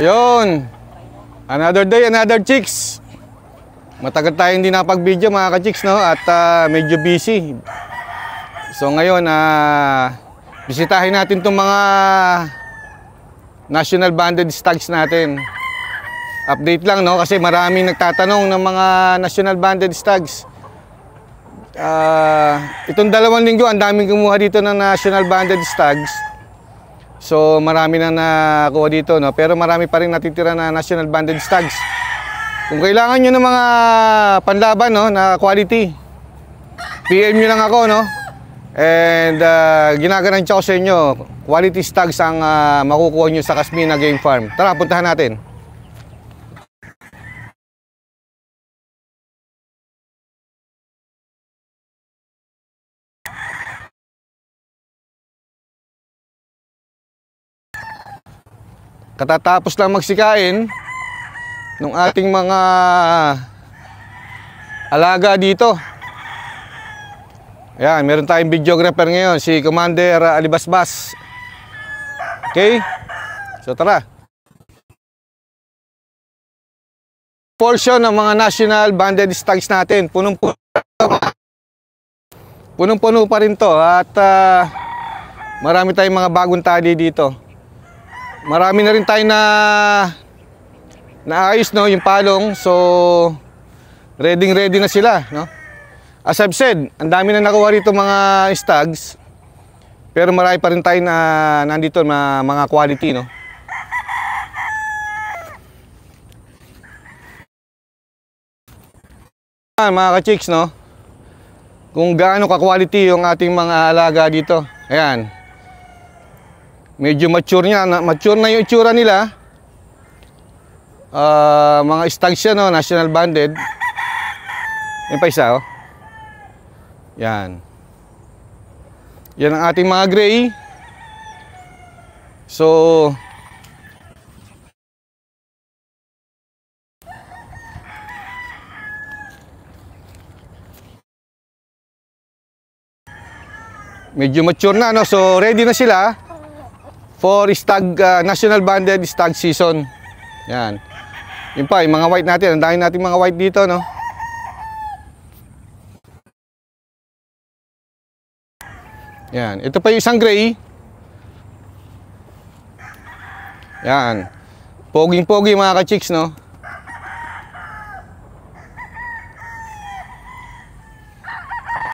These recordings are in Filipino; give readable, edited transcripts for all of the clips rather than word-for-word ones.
Ayun. Another day, another chicks. Matagal tayong hindi nakapag-video mga ka-chicks, no? At medyo busy. So ngayon, bisitahin natin itong mga national banded stags natin. Update lang, no? Kasi maraming nagtatanong ng mga national banded stags. Itong 2 linggo, ang daming kumuha dito ng national banded stags. So marami na nakuha dito, no? Pero marami pa rin natitira na national banded stags. Kung kailangan nyo ng mga panlaban, no, na quality, PM nyo lang ako, no? And ginagarantiya ko sa inyo, quality stags ang makukuha nyo sa Casmina Game Farm. Tara, puntahan natin. Katatapos lang magsikain ng ating mga alaga dito. Ayan, meron tayong videographer ngayon, si Commander Alibasbas. Okay? So tara. Portion ng mga national banded stags natin. Punong-puno pa rin to. At marami tayong mga bagong tali dito. Marami na rin tayo naayos, no, yung palong. So ready na sila, no? As I've said, ang dami na nakuha rito mga stags. Pero marami pa rin tayo na nandito mga quality, no? Mga ka-chicks, no? Kung gaano ka-quality yung ating mga alaga dito. Ayan. Medyo mature na yung itsura nila. Mga stags yan, no? National banded. Yan pa isa, oh. Yan. Yan ang ating mga gray. So medyo mature na, no? So ready na sila for stag, national banded stag season. Yan. Yun pa, yung mga white natin. Ang dami natin mga white dito, no? Yan. Ito pa yung isang gray. Yan. Poging-pogi mga ka-chicks, no?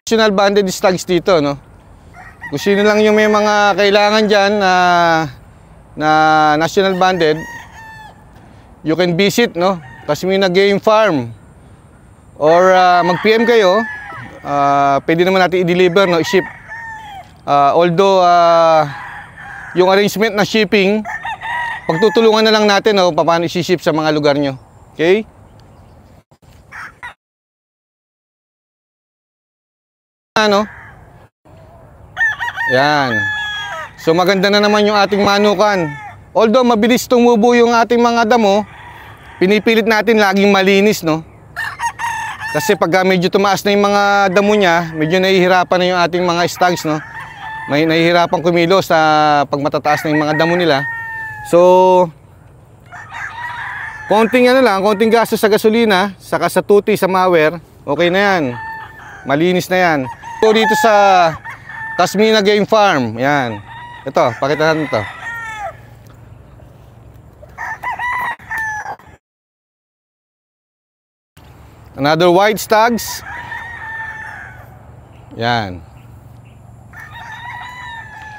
National banded stags dito, no? Kung sino lang yung may mga kailangan dyan na national banded, you can visit, no? Casmina Game Farm. Or mag-PM kayo. Pwede naman natin i-deliver, no? I-ship. Although yung arrangement na shipping, pagtutulungan na lang natin, no? Paano i-ship sa mga lugar nyo. Okay? Ano? Yan. So maganda na naman yung ating manukan. Although mabilis tumubo yung ating mga damo, pinipilit natin laging malinis, no? Kasi pag medyo tumaas na yung mga damo niya, medyo nahihirapan na yung ating mga stags, no? May nahihirapan kumilos sa pag matataas na yung mga damo nila. So konting konting gastos sa gasolina, saka sa tuti sa mower, okay na yan. Malinis na yan. So dito sa Casmina Game Farm, yan. Ito, pakita natin ito. Another white stags. Yan.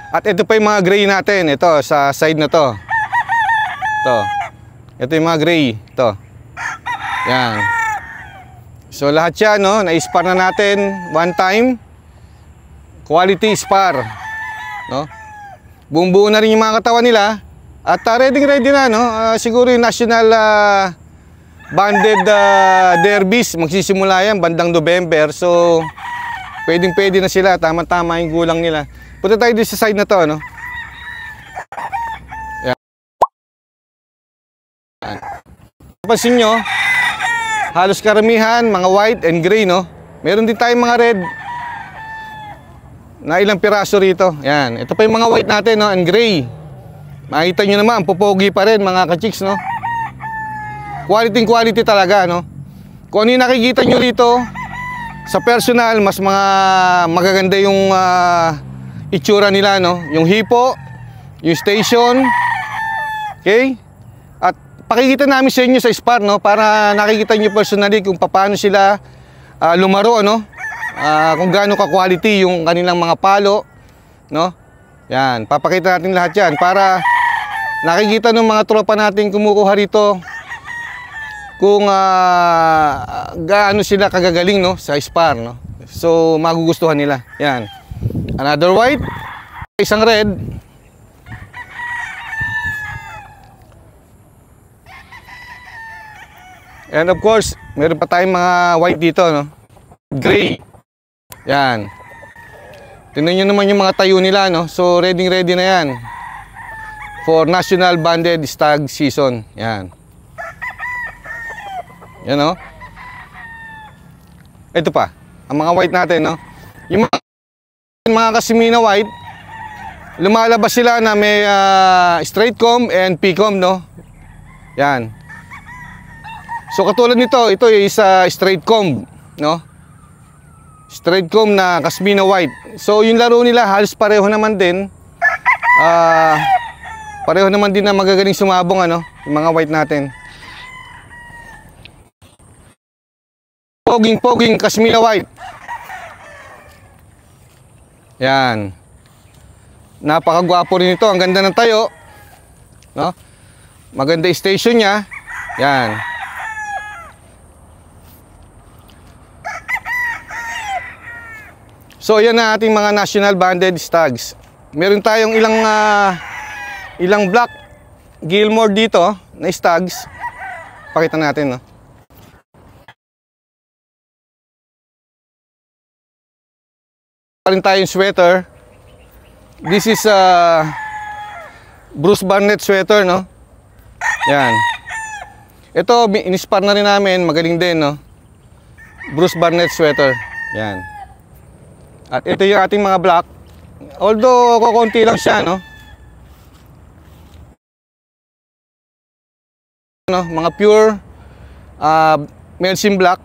At ito pa yung mga gray natin. Ito, sa side na to. Ito. Ito yung mga gray. Ito. Yan. So lahat yan, no? Na-spar na natin one time. Quality spar, no? Buong-buo na rin yung mga katawan nila. At ready na, no? Siguro yung national banded derbies, magsisimula yan bandang November. So pwedeng-pwede na sila, tama-tama yung gulang nila. Punta tayo dito sa side na to, no? Yan. Pansin nyo, halos karamihan mga white and gray, no? Meron din tayong mga red na ilang piraso rito. Yan. Ito pa yung mga white natin, no? And gray. Makita nyo naman, pupogi pa rin mga ka-chicks, no? Quality talaga, no? Kung ano yung nakikita nyo rito, sa personal, mas magaganda yung itsura nila, no? Yung hipo, yung station, okay? At pakikita namin sa inyo sa Spar, no? Para nakikita nyo personally kung paano sila lumaro, no? Kung gaano ka-quality yung kanilang mga palo, no? Yan, papakita natin lahat yan para nakikita ng mga tropa natin kumukuha rito kung gaano sila kagagaling, no, sa Spar, no? So magugustuhan nila. Yan. Another white, isang red. And of course, meron pa tayong mga white dito, no? Gray. Yan. Tingnan nyo naman yung mga tayo nila, no? So ready na yan for National Banded Stag Season. Yan. Yan, no? Ito pa, ang mga white natin, no? Yung mga Cashmere white, lumalabas sila na may straight comb and P-comb, no? Yan. So katulad nito, ito is straight comb, no? Straight comb na Cashmere white. So yung laro nila halos pareho naman din. Pareho naman din na magagaling sumabong, ano, yung mga white natin. Poging Cashmere white. Yan. Napakagwapo rin ito. Ang ganda ng tayo, no? Maganda yung station niya. Yan. So yan na ating mga National Banded Stags. Meron tayong ilang black Gilmore dito na stags. Pakita natin, no? Pa rin tayong sweater. This is Bruce Barnett sweater, no? Yan. Ito inispar na rin namin, magaling din, no? Bruce Barnett sweater. Yan. At ito yung ating mga black. Although kukunti lang siya, no? Mga pure Melsim black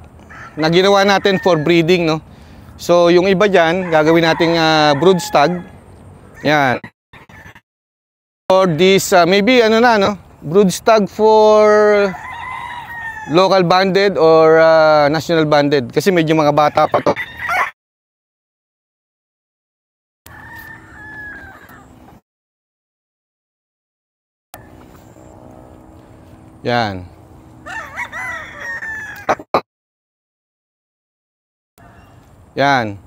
na ginawa natin for breeding, no? So yung iba dyan gagawin nating brood stag. Yan. For this maybe ano na, no? Brood stag for local banded or national banded kasi medyo mga bata pa to. Yan. Yan.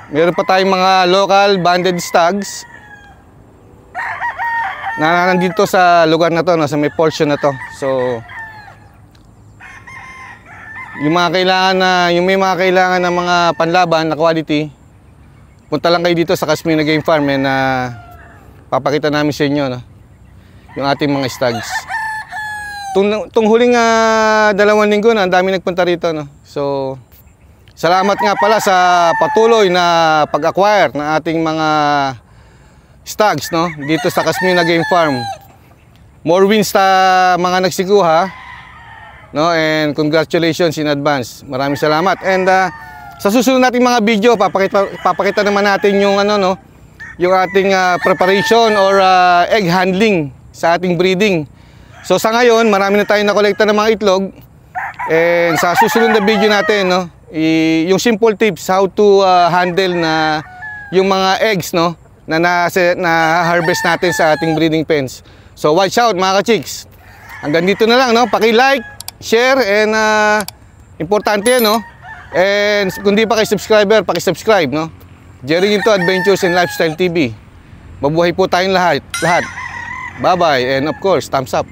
Meron pa tayong mga local banded stags na nandito sa lugar na to, no, sa may portion na to. So yung may mga kailangan ng mga panlaban na quality, punta lang kayo dito sa Cashmere Game Farm and papakita namin sa inyo, no, yung ating mga stags. Tung huling 2 linggo na, ang dami nagpunta rito, no? So salamat nga pala sa patuloy na pag-acquire ng ating mga stags, no, dito sa Cashmere Game Farm. More wins sa mga nagsikuha, no, and congratulations in advance. Maraming salamat. And sa susunod nating mga video, papakita naman natin yung no, yung ating preparation or egg handling sa ating breeding. So sa ngayon, marami na tayong nakolekta ng mga itlog. And sa susunod na video natin, no, yung simple tips how to handle na yung mga eggs, no, na harvest natin sa ating breeding pens. So watch out mga ka-chicks. Hanggang dito na lang, no. Paki-like, share, and importante yan, no. And kung di pa kayo subscriber, paki-subscribe, no. Jerry Ginto Adventures and Lifestyle TV. Mabuhay po tayong lahat. Bye-bye, and of course, thumbs up.